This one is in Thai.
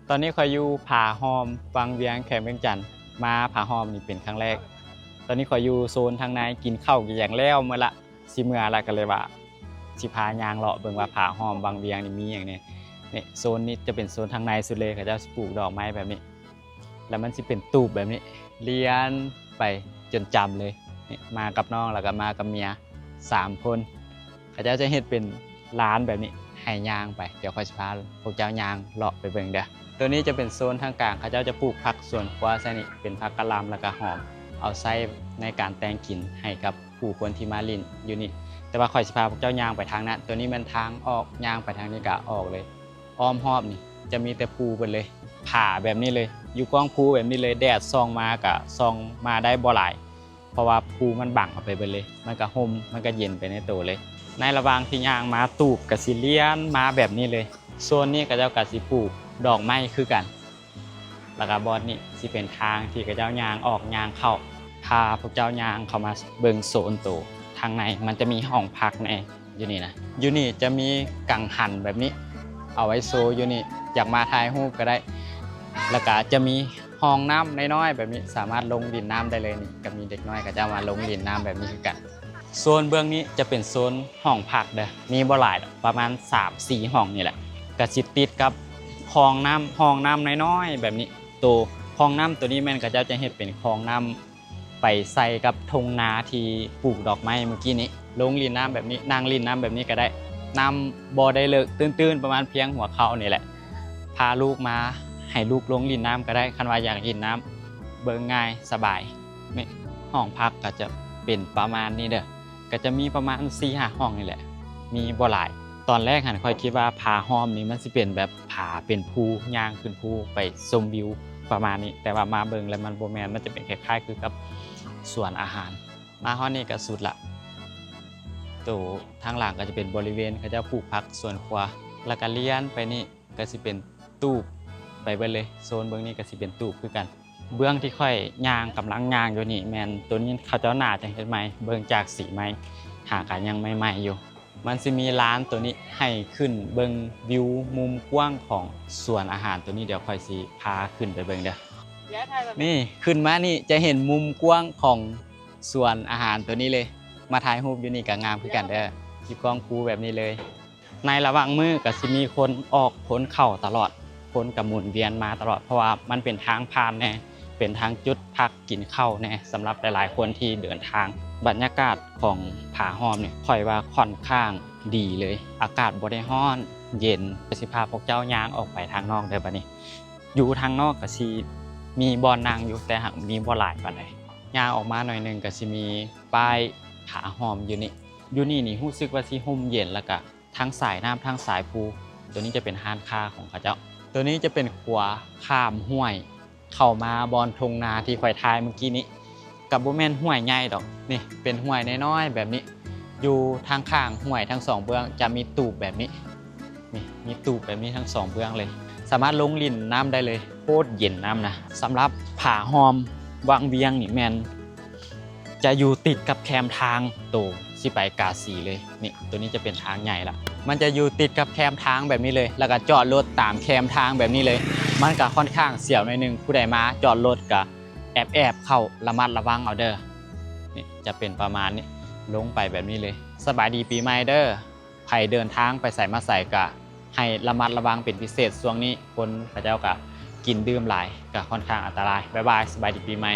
ตอนนี้คอยอยู่ผาหอมฟังเวียงแขมเวียงจันทน์มาผาหอมนี่เป็นครั้งแรกตอนนี้คอยอยู่โซนทางในกินข้าวกี่อย่างแล้วเมื่อละสิเมื่อละกันเลยว่าสิพายางเลาะเบิ่งว่าผาหอมบางเวียงนี่มีอย่างนี้นี่โซนนี้จะเป็นโซนทางในสุดเลยเขาจะปลูกดอกไม้แบบนี้แล้วมันสิเป็นตูบแบบนี้เลี้ยนไปจนจำเลยนี่มากับน้องแล้วก็มากับเมีย3 คนเขาจะเฮ็ดเป็นร้านแบบนี้ให้ยางไปเดี๋ยวคอยสิพาพวกเจ้ายางเลาะไปเบิ่งเด้อตัวนี้จะเป็นโซนทางกลางเขาจะปลูกผักสวนครัวใส่นี่เป็นผักกะหล่ำแล้วก็หอมเอาใส่ในการแต่งกินให้กับผู้คนที่มาลินอยู่นี่แต่ว่าคอยสิพาพวกเจ้ายางไปทางนั้นตัวนี้มันทางออกยางไปทางนี้ก็ออกเลยอ้อมหอบนี่จะมีแต่ภูไปเลยผ่าแบบนี้เลยอยู่กองภูแบบนี้เลยแดดส่องมากับส่องมาได้บ่หลายเพราะว่าภูมันบังออกไปเบิดเลยมันก็ห่มมันก็เย็นไปในตัวเลยในระหว่างที่ยางมาตูบกับสิเลียนมาแบบนี้เลยโซนนี้ก็เจ้ากะสิปลูกดอกไม้คือกันแล้วก็บอสนี่สิเป็นทางที่กระเจ้ายางออกยางเข้าพาพวกเจ้ายางเข้ามาเบิ่งโซนโตทางในมันจะมีห้องพักในอยู่นี่นะอยู่นี่จะมีกังหันแบบนี้เอาไว้โซอยู่นี่อยากมาถ่ายรูปก็ได้แล้วก็จะมีห้องน้ำน้อยๆแบบนี้สามารถลงดินน้ำได้เลยนี่ก็มีเด็กน้อยก็จะมาลงดินน้ำแบบนี้คือกันโซนเบื้องนี้จะเป็นโซนห้องพักเด้อมีบ่หลายประมาณ 3-4 ห้องนี่แหละกระชิดติดกับคลองน้ำห้องน้ำน้อยๆแบบนี้ตัวคลองน้ำตัวนี้แม่นก็จะเห็นเป็นคลองน้ำไปใส่กับทงนาที่ปลูกดอกไม้เมื่อกี้นี้ลงลินน้ำแบบนี้นั่งลินน้ำแบบนี้ก็ได้น้ำบ่ได้เลิกตื้นๆประมาณเพียงหัวเข่านี่แหละพาลูกมาให้ลูกลงลินน้ำก็ได้คันว่าอยากลินน้ำเบิ่งง่ายสบายนี่ห้องพักก็จะเป็นประมาณนี้เด้อก็จะมีประมาณ 4-5 ห้องนี่แหละมีบ่หลายตอนแรกหันค่อยคิดว่าผาห้อมนี่มันสิเป็นแบบผาเป็นภูย่างขึ้นภูไปชมวิวประมาณนี้แต่ว่ามาเบิ่งแล้วมันบ่แม่นมันจะเป็นคล้ายๆคือกับสวนอาหารมาฮอดนี่ก็สุดละตัวทางหลังก็จะเป็นบริเวณเขาจะปลูกผักสวนครัวแล้วก็เลี้ยนไปนี่ก็สิเป็นตูบไปเบิ่งเลยโซนเบิ่งนี่ก็สิเป็นตูบคือกันเบื้องที่ค่อยย่างกำลังย่างอยู่นี่แม่นตัวนี้เขาเจ้าหน้าจะเฮ็ดใหม่เบิ่งจากสีไม้หากันยังใหม่ๆอยู่มันจะมีร้านตัวนี้ให้ขึ้นเบิ่งวิวมุมกว้างของสวนอาหารตัวนี้เดี๋ยวค่อยสิพาขึ้นไปเบิ่งเด้อนี่ขึ้นมานี่จะเห็นมุมกว้างของสวนอาหารตัวนี้เลยมาถ่ายรูปอยู่นี่ก็งามคือกันเด้ออยู่กองภูแบบนี้เลยในระหว่างมื้อก็สิมีคนออกคนเข้าตลอดคนก็หมุนเวียนมาตลอดเพราะว่ามันเป็นทางผ่านแน่เป็นทางจุดพักกินข้าวแน่สำหรับหลายๆคนที่เดินทางบรรยากาศของผาหอมเนี่ยค่อยว่าค่อนข้างดีเลยอากาศบ่ได้ร้อนเย็นสิพาพวกเจ้าย่างออกไปทางนอกเด้อบัดนี้อยู่ทางนอกก็สิมีบ่อนั่งอยู่แต่หากมีบ่หลายปานใดย่างออกมาหน่อยนึงก็สิมีป้ายผาหอมอยู่นี่นี่รู้สึกว่าสิร่มเย็นแล้วก็ทั้งสายน้ำทั้งสายภูตัวนี้จะเป็นห้านค้าของเขาเจ้าตัวนี้จะเป็นขัวข้ามห้วยเข้ามาบอนทงนาที่ข่อยทายเมื่อกี้นี้กับบ่แม่นห้วยใหญ่ดอกนี่เป็นห้วยน้อยๆแบบนี้อยู่ทางข้างห้วยทั้ง2เบื้องจะมีตูบแบบนี้นี่มีตูบแบบนี้ทั้ง2เบื้องเลยสามารถลงลิ่นน้ำได้เลยโคตรเย็นน้ำนะสำหรับผาหอมวังเวียงนี่แม่นจะอยู่ติดกับแคมทางโตสิไปกาสีเลยนี่ตัวนี้จะเป็นทางใหญ่ละมันจะอยู่ติดกับแคมทางแบบนี้เลยแล้วก็จอดรถตามแคมทางแบบนี้เลยมันก็ค่อนข้างเสี่ยวหน่อยนึงผู้ใดมาจอดรถก็แอบเข้าระมัดระวังเอาเด้อนี่จะเป็นประมาณนี้ลงไปแบบนี้เลยสบายดีปีใหม่เด้อใครเดินทางไปใส่มาใส่ก็ให้ระมัดระวังเป็นพิเศษช่วงนี้คนพระเจ้าก็กินดื่มหลายก็ค่อนข้างอันตรายบ๊ายบายสบายดีปีใหม่